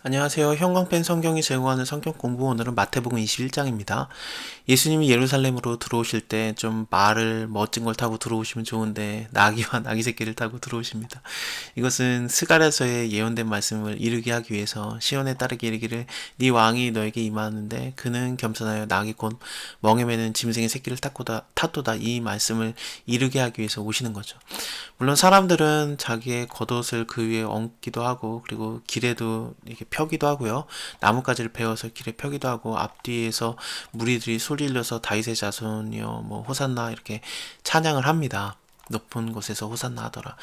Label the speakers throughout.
Speaker 1: 안녕하세요. 형광펜 성경이 제공하는 성경 공부 오늘은 마태복음 21장입니다. 예수님이 예루살렘으로 들어오실 때 좀 말을 멋진 걸 타고 들어오시면 좋은데 나귀와 나귀 새끼를 타고 들어오십니다. 이것은 스가랴서에 예언된 말씀을 이루게 하기 위해서 시온에 따르게 이르기를 네 왕이 너에게 임하는데 그는 겸손하여 나귀 곧 멍에 매는 짐승의 새끼를 탔도다 이 말씀을 이루게 하기 위해서 오시는 거죠. 물론 사람들은 자기의 겉옷을 그 위에 얹기도 하고 그리고 길에도 이렇게 펴기도 하고요. 나뭇가지를 베어서 길에 펴기도 하고 앞뒤에서 무리들이 소리질러서 다윗의 자손이여 뭐 호산나 이렇게 찬양을 합니다. 높은 곳에서 호산나 하더라.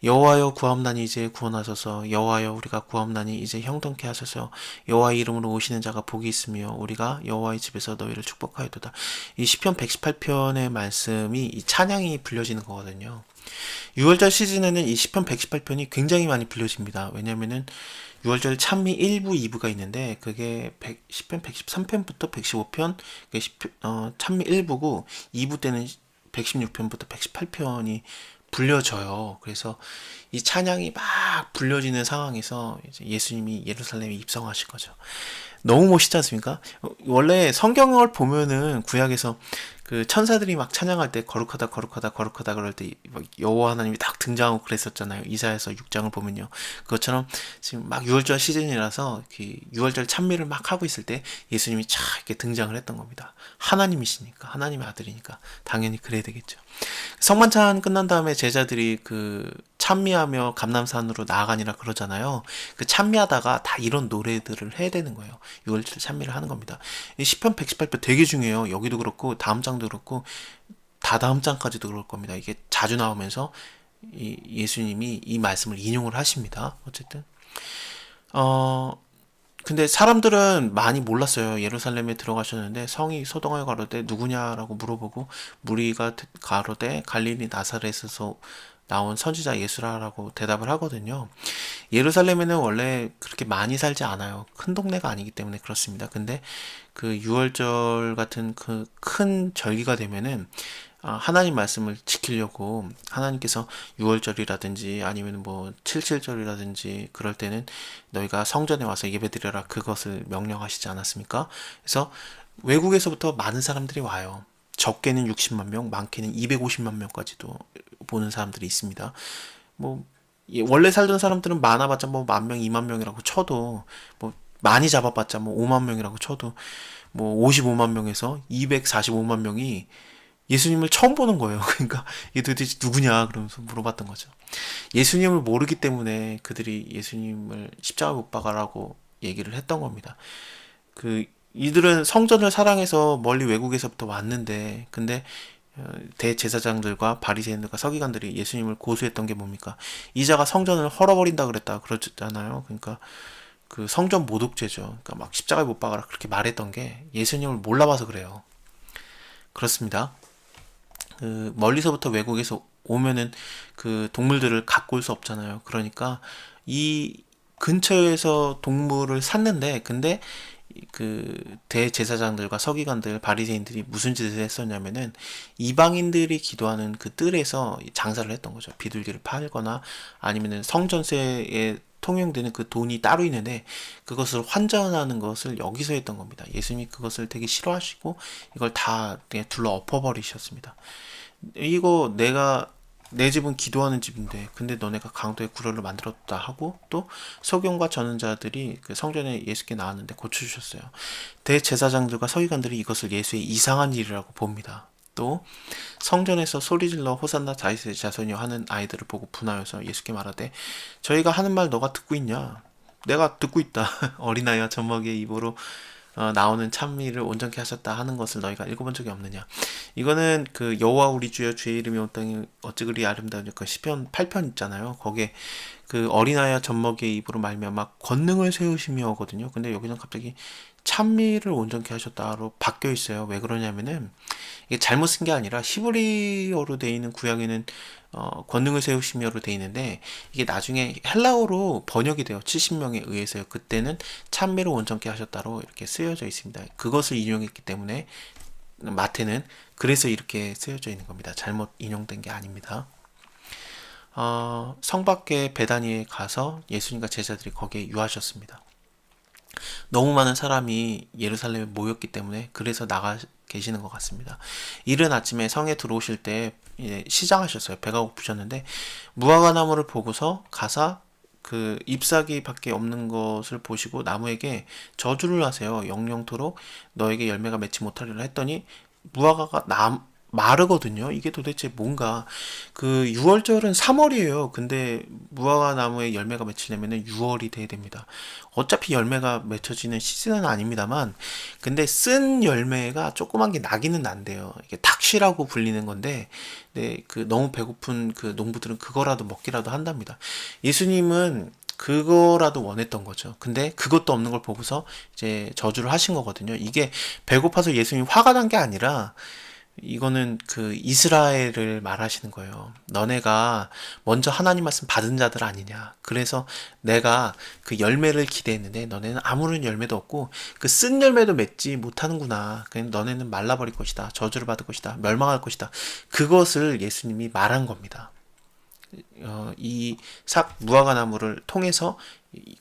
Speaker 1: 여호와여 구하옵나니 이제 구원하소서. 여호와여 우리가 구하옵나니 이제 형통케 하소서. 여호와의 이름으로 오시는 자가 복이 있으며 우리가 여호와의 집에서 너희를 축복하였도다. 이 시편 118편의 말씀이 이 찬양이 불려지는 거거든요. 6월절 시즌에는 이 시편 118편이 굉장히 많이 불려집니다. 왜냐면은 6월절 찬미 1부, 2부가 있는데 그게 시편 113편부터 115편, 찬미 1부고 2부 때는 116편부터 118편이 불려져요. 그래서 이 찬양이 막 불려지는 상황에서 이제 예수님이 예루살렘에 입성하실 거죠. 너무 멋있지 않습니까? 원래 성경을 보면은 구약에서 그 천사들이 막 찬양할 때 거룩하다 거룩하다 거룩하다 그럴 때 여호와 하나님이 딱 등장하고 그랬었잖아요. 이사야서 6장을 보면요. 그것처럼 지금 막 6월절 시즌이라서 그 6월절 찬미를 막 하고 있을 때 예수님이 쫙 이렇게 등장을 했던 겁니다. 하나님이시니까 하나님의 아들이니까 당연히 그래야 되겠죠. 성만찬 끝난 다음에 제자들이 그 찬미하며 감람산으로 나아가니라 그러잖아요. 그 찬미하다가 다 이런 노래들을 해야 되는 거예요. 6월절 찬미를 하는 겁니다. 이 시편 118편 되게 중요해요. 여기도 그렇고 다음 장도 그렇고 다다음 장까지도 그럴 겁니다. 이게 자주 나오면서 예수님이 이 말씀을 인용을 하십니다. 어쨌든 근데 사람들은 많이 몰랐어요. 예루살렘에 들어가셨는데 성이 소동하여 가로되 누구냐라고 물어보고 무리가 가로되 갈릴리 나사렛에서 나온 선지자 예수라라고 대답을 하거든요. 예루살렘에는 원래 그렇게 많이 살지 않아요. 큰 동네가 아니기 때문에 그렇습니다. 근데 그 6월절 같은 그 큰 절기가 되면은 하나님 말씀을 지키려고 하나님께서 6월절이라든지 아니면 뭐 77절이라든지 그럴 때는 너희가 성전에 와서 예배드려라 그것을 명령하시지 않았습니까? 그래서 외국에서부터 많은 사람들이 와요. 적게는 60만 명, 많게는 250만 명까지도 보는 사람들이 있습니다. 뭐 원래 살던 사람들은 많아봤자 뭐 10,000명, 20,000명이라고 쳐도 뭐 많이 잡아봤자 뭐 5만 명이라고 쳐도 뭐 55만 명에서 245만 명이 예수님을 처음 보는 거예요. 그러니까 이게 도대체 누구냐 그러면서 물어봤던 거죠. 예수님을 모르기 때문에 그들이 예수님을 십자가 못 박아라고 얘기를 했던 겁니다. 그 이들은 성전을 사랑해서 멀리 외국에서부터 왔는데 근데 대제사장들과 바리새인들과 서기관들이 예수님을 고소했던 게 뭡니까? 이자가 성전을 헐어버린다 그랬다 그러잖아요. 그러니까 그 성전 모독죄죠. 그러니까 막 십자가에 못 박아라 그렇게 말했던 게 예수님을 몰라봐서 그래요. 그렇습니다. 그 멀리서부터 외국에서 오면은 그 동물들을 갖고 올 수 없잖아요. 그러니까 이 근처에서 동물을 샀는데 근데 그 대제사장들과 서기관들 바리새인들이 무슨 짓을 했었냐면은 이방인들이 기도하는 그 뜰에서 장사를 했던 거죠. 비둘기를 팔거나 아니면은 성전세에 통용되는 그 돈이 따로 있는데 그것을 환전하는 것을 여기서 했던 겁니다. 예수님이 그것을 되게 싫어하시고 이걸 다 그냥 둘러 엎어버리셨습니다. 이거 내가 내 집은 기도하는 집인데 근데 너네가 강도의 구걸을 만들었다 하고 또 서경과 전은자들이 그 성전에 예수께 나왔는데 고쳐주셨어요. 대제사장들과 서기관들이 이것을 예수의 이상한 일이라고 봅니다. 또 성전에서 소리질러 호산나 다윗의 자손이여 하는 아이들을 보고 분하여서 예수께 말하되 저희가 하는 말 너가 듣고 있냐? 내가 듣고 있다. 어린아이와 젖먹이의 입으로 나오는 찬미를 온전케 하셨다 하는 것을 너희가 읽어본 적이 없느냐. 이거는 그 여호와 우리 주여 주의 이름이 온 땅이 어찌 그리 아름다우냐 그 시편 8편 있잖아요. 거기에 그 어린아이와 젖먹이의 입으로 말미암아 권능을 세우시며거든요. 근데 여기는 갑자기 찬미를 온전케 하셨다로 바뀌어 있어요. 왜 그러냐면은 이게 잘못 쓴 게 아니라 히브리어로 돼 있는 구약에는 권능을 세우시며로 돼 있는데 이게 나중에 헬라어로 번역이 돼요. 70명에 의해서요. 그때는 찬미를 온전케 하셨다로 이렇게 쓰여져 있습니다. 그것을 인용했기 때문에 마태는 그래서 이렇게 쓰여져 있는 겁니다. 잘못 인용된 게 아닙니다. 성 밖에 베다니에 가서 예수님과 제자들이 거기에 유하셨습니다. 너무 많은 사람이 예루살렘에 모였기 때문에 그래서 나가 계시는 것 같습니다. 이른 아침에 성에 들어오실 때 시장하셨어요. 배가 고프셨는데 무화과 나무를 보고서 가사 그 잎사귀밖에 없는 것을 보시고 나무에게 저주를 하세요. 영영토록 너에게 열매가 맺지 못하리라 했더니 무화과가 마르거든요. 이게 도대체 뭔가 그 6월절은 3월이에요. 근데 무화과 나무에 열매가 맺히려면 6월이 돼야 됩니다. 어차피 열매가 맺혀지는 시즌은 아닙니다만 근데 쓴 열매가 조그만 게 나기는 난대요. 이게 탁시라고 불리는 건데 네, 그 너무 배고픈 그 농부들은 그거라도 먹기라도 한답니다. 예수님은 그거라도 원했던 거죠. 근데 그것도 없는 걸 보고서 이제 저주를 하신 거거든요. 이게 배고파서 예수님이 화가 난 게 아니라 이거는 그 이스라엘을 말하시는 거예요. 너네가 먼저 하나님 말씀 받은 자들 아니냐. 그래서 내가 그 열매를 기대했는데 너네는 아무런 열매도 없고 그 쓴 열매도 맺지 못하는구나. 그냥 너네는 말라버릴 것이다. 저주를 받을 것이다. 멸망할 것이다. 그것을 예수님이 말한 겁니다. 이 무화과 나무를 통해서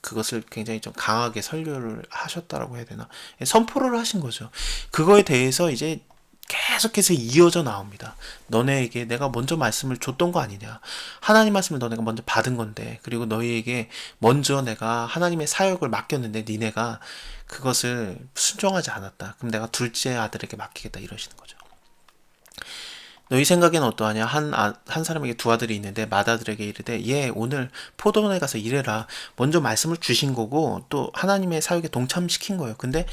Speaker 1: 그것을 굉장히 좀 강하게 설교를 하셨다라고 해야 되나? 선포를 하신 거죠. 그거에 대해서 이제 계속해서 이어져 나옵니다. 너네에게 내가 먼저 말씀을 줬던 거 아니냐. 하나님 말씀을 너네가 먼저 받은 건데, 그리고 너희에게 먼저 내가 하나님의 사역을 맡겼는데 니네가 그것을 순종하지 않았다. 그럼 내가 둘째 아들에게 맡기겠다 이러시는 거죠. 너희 생각에는 어떠하냐? 한 사람에게 두 아들이 있는데 맏아들에게 이르되 얘 오늘 포도원에 가서 일해라. 먼저 말씀을 주신 거고 또 하나님의 사역에 동참시킨 거예요. 근데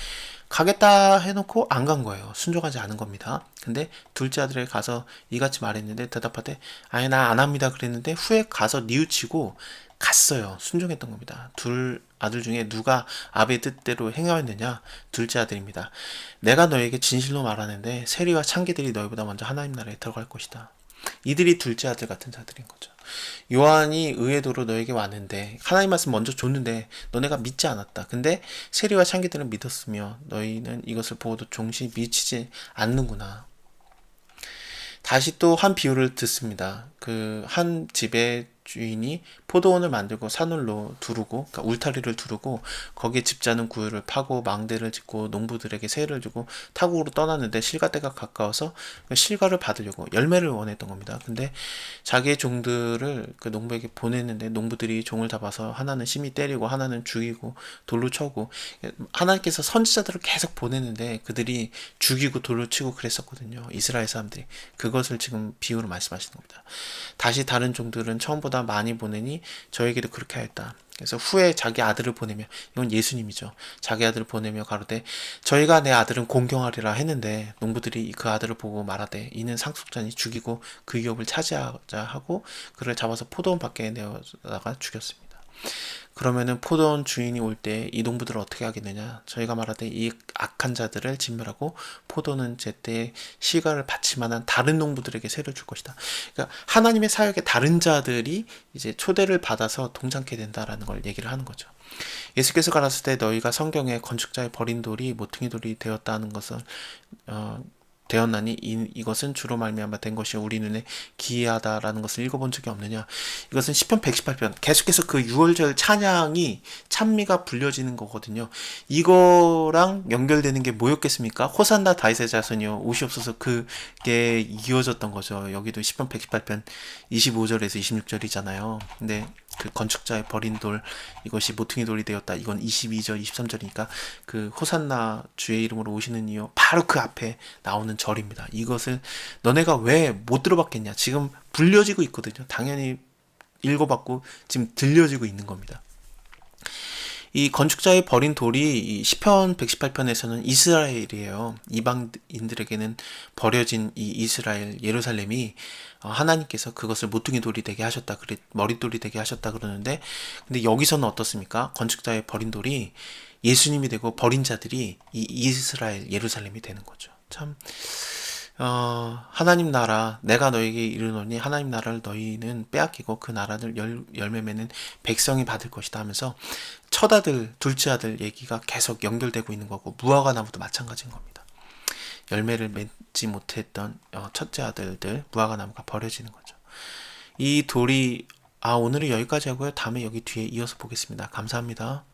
Speaker 1: 가겠다 해놓고 안 간 거예요. 순종하지 않은 겁니다. 근데 둘째 아들에게 가서 이같이 말했는데 대답하되 아니 나 안 합니다 그랬는데 후에 가서 뉘우치고 갔어요. 순종했던 겁니다. 둘 아들 중에 누가 아비의 뜻대로 행하였느냐? 둘째 아들입니다. 내가 너에게 진실로 말하는데 세리와 창기들이 너희보다 먼저 하나님 나라에 들어갈 것이다. 이들이 둘째 아들 같은 자들인 거죠. 요한이 의외도로 너에게 왔는데 하나님 말씀 먼저 줬는데 너네가 믿지 않았다. 근데 세리와 창기들은 믿었으며 너희는 이것을 보고도 종시 미치지 않는구나. 다시 또 한 비유를 듣습니다. 그 한 집의 주인이 포도원을 만들고 산울로 두르고 그러니까 울타리를 두르고 거기에 집자는 구유를 파고 망대를 짓고 농부들에게 세를 주고 타국으로 떠났는데 실가 때가 가까워서 그 실가를 받으려고 열매를 원했던 겁니다. 근데 자기의 종들을 그 농부에게 보냈는데 농부들이 종을 잡아서 하나는 심히 때리고 하나는 죽이고 돌로 쳐고 하나님께서 선지자들을 계속 보냈는데 그들이 죽이고 돌로 치고 그랬었거든요. 이스라엘 사람들이 그것을 지금 비유로 말씀하시는 겁니다. 다시 다른 종들은 처음보다 많이 보내니 저에게도 그렇게 하였다. 그래서 후에 자기 아들을 보내며 이건 예수님이죠. 자기 아들을 보내며 가로되 저희가 내 아들은 공경하리라 했는데 농부들이 그 아들을 보고 말하되 이는 상속자니 죽이고 그 유업을 차지하자 하고 그를 잡아서 포도원 밖에 내어다가 죽였습니다. 그러면은 포도원 주인이 올 때 이 농부들을 어떻게 하겠느냐? 저희가 말하되 이 악한 자들을 진멸하고 포도는 제때 시가를 받칠 만한 다른 농부들에게 세를 줄 것이다. 그러니까 하나님의 사역에 다른 자들이 이제 초대를 받아서 동참케 된다라는 걸 얘기를 하는 거죠. 예수께서 가라사대 때 너희가 성경에 건축자의 버린 돌이 모퉁이 돌이 되었다는 것을 되었나니 이것은 주로 말미암아 된 것이 우리 눈에 기이하다라는 것을 읽어본 적이 없느냐. 이것은 시편 118편 계속해서 그 6월절 찬양이 찬미가 불려지는 거거든요. 이거랑 연결되는 게 뭐였겠습니까? 호산나 다윗의 자손이여 오시옵소서. 그게 이어졌던 거죠. 여기도 시편 118편 25절에서 26절이잖아요. 근데 그 건축자의 버린 돌 이것이 모퉁이 돌이 되었다. 이건 22절 23절이니까 그 호산나 주의 이름으로 오시는 이요 바로 그 앞에 나오는 절입니다. 이것을 너네가 왜 못 들어봤겠냐. 지금 불려지고 있거든요. 당연히 읽어봤고 지금 들려지고 있는 겁니다. 이 건축자의 버린 돌이 이 시편 118편에서는 이스라엘이에요. 이방인들에게는 버려진 이 이스라엘 예루살렘이 하나님께서 그것을 모퉁이 돌이 되게 하셨다, 머릿돌이 되게 하셨다 그러는데, 근데 여기서는 어떻습니까? 건축자의 버린 돌이 예수님이 되고 버린 자들이 이 이스라엘 예루살렘이 되는 거죠. 참 하나님 나라 내가 너에게 이르노니 하나님 나라를 너희는 빼앗기고 그 나라를 열매 맺는 백성이 받을 것이다 하면서 첫 아들, 둘째 아들 얘기가 계속 연결되고 있는 거고 무화과 나무도 마찬가지인 겁니다. 열매를 맺지 못했던 첫째 아들들 무화과 나무가 버려지는 거죠. 이 돌이 오늘은 여기까지 하고요. 다음에 여기 뒤에 이어서 보겠습니다. 감사합니다.